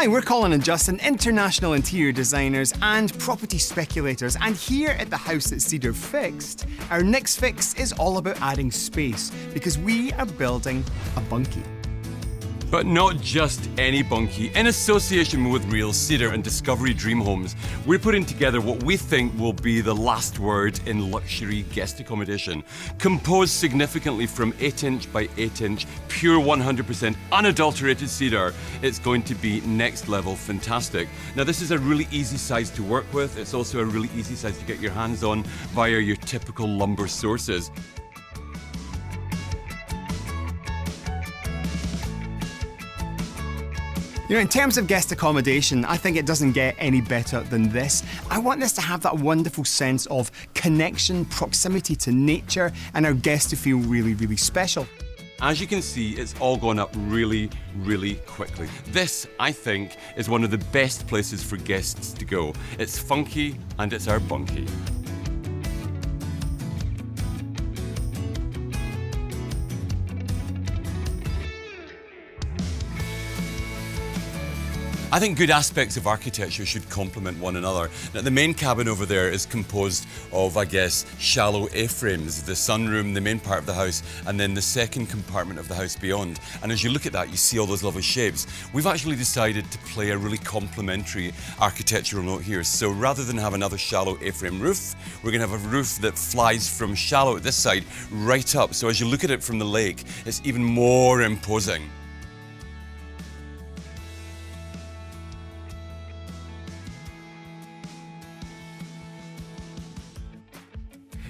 Hi, we're Colin and Justin, international interior designers and property speculators, and here at the house at Cedar Fixed, our next fix is all about adding space because we are building a bunkie. But not just any bunkie. In association with Real Cedar and Discovery Dream Homes, we're putting together what we think will be the last word in luxury guest accommodation. Composed significantly from 8-inch by 8-inch, pure 100% unadulterated cedar, it's going to be next level fantastic. Now this is a really easy size to work with. It's also a really easy size to get your hands on via your typical lumber sources. You know, in terms of guest accommodation, I think it doesn't get any better than this. I want this to have that wonderful sense of connection, proximity to nature, and our guests to feel really, really special. As you can see, it's all gone up really, really quickly. This, I think, is one of the best places for guests to go. It's funky and it's our bunkie. I think good aspects of architecture should complement one another. Now, the main cabin over there is composed of, I guess, shallow A-frames, the sunroom, the main part of the house, and then the second compartment of the house beyond. And as you look at that, you see all those lovely shapes. We've actually decided to play a really complementary architectural note here. So rather than have another shallow A-frame roof, we're going to have a roof that flies from shallow at this side right up. So as you look at it from the lake, it's even more imposing.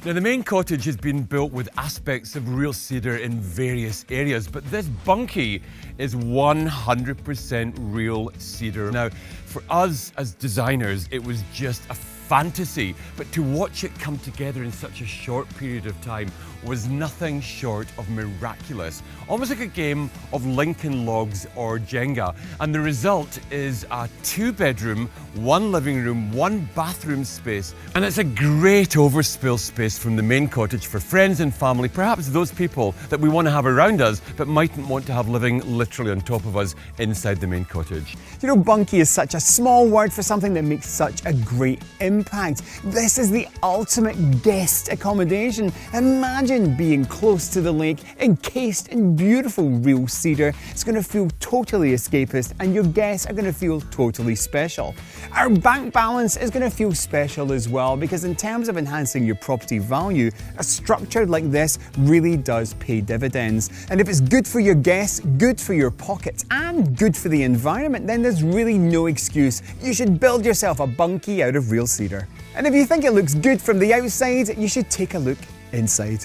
Now, the main cottage has been built with aspects of Real Cedar in various areas, but this bunkie is 100% Real Cedar. Now, for us as designers, it was just a fantasy, but to watch it come together in such a short period of time was nothing short of miraculous. Almost like a game of Lincoln Logs or Jenga. And the result is a 2-bedroom, 1 living room, 1 bathroom space. And it's a great overspill space from the main cottage for friends and family, perhaps those people that we want to have around us but mightn't want to have living literally on top of us inside the main cottage. You know, bunkie is such a small word for something that makes such a great impact. This is the ultimate guest accommodation. Imagine being close to the lake, encased in beautiful Real Cedar. It's going to feel totally escapist and your guests are going to feel totally special. Our bank balance is going to feel special as well because in terms of enhancing your property value, a structure like this really does pay dividends. And if it's good for your guests, good for your pockets and good for the environment, then there's really no excuse. You should build yourself a bunkie out of Real Cedar. And if you think it looks good from the outside, you should take a look inside.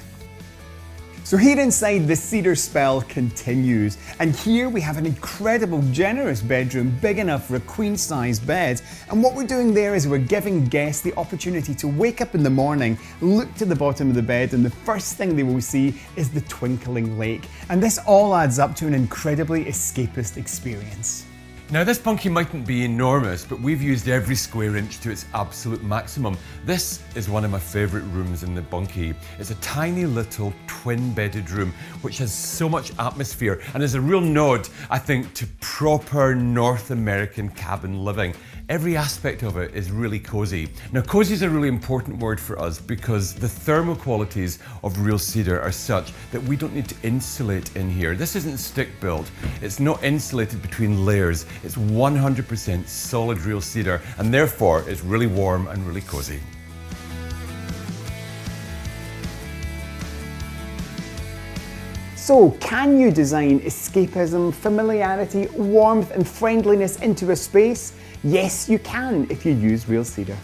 So here inside, the Cedar spell continues. And here we have an incredible, generous bedroom, big enough for a queen-size bed. And what we're doing there is we're giving guests the opportunity to wake up in the morning, look to the bottom of the bed, and the first thing they will see is the twinkling lake. And this all adds up to an incredibly escapist experience. Now this bunkie mightn't be enormous, but we've used every square inch to its absolute maximum. This is one of my favourite rooms in the bunkie. It's a tiny little twin-bedded room which has so much atmosphere and is a real nod, I think, to proper North American cabin living. Every aspect of it is really cosy. Now cosy is a really important word for us because the thermal qualities of Real Cedar are such that we don't need to insulate in here. This isn't stick built. It's not insulated between layers. It's 100% solid Real Cedar and therefore it's really warm and really cosy. So, can you design escapism, familiarity, warmth and friendliness into a space? Yes, you can if you use Real Cedar.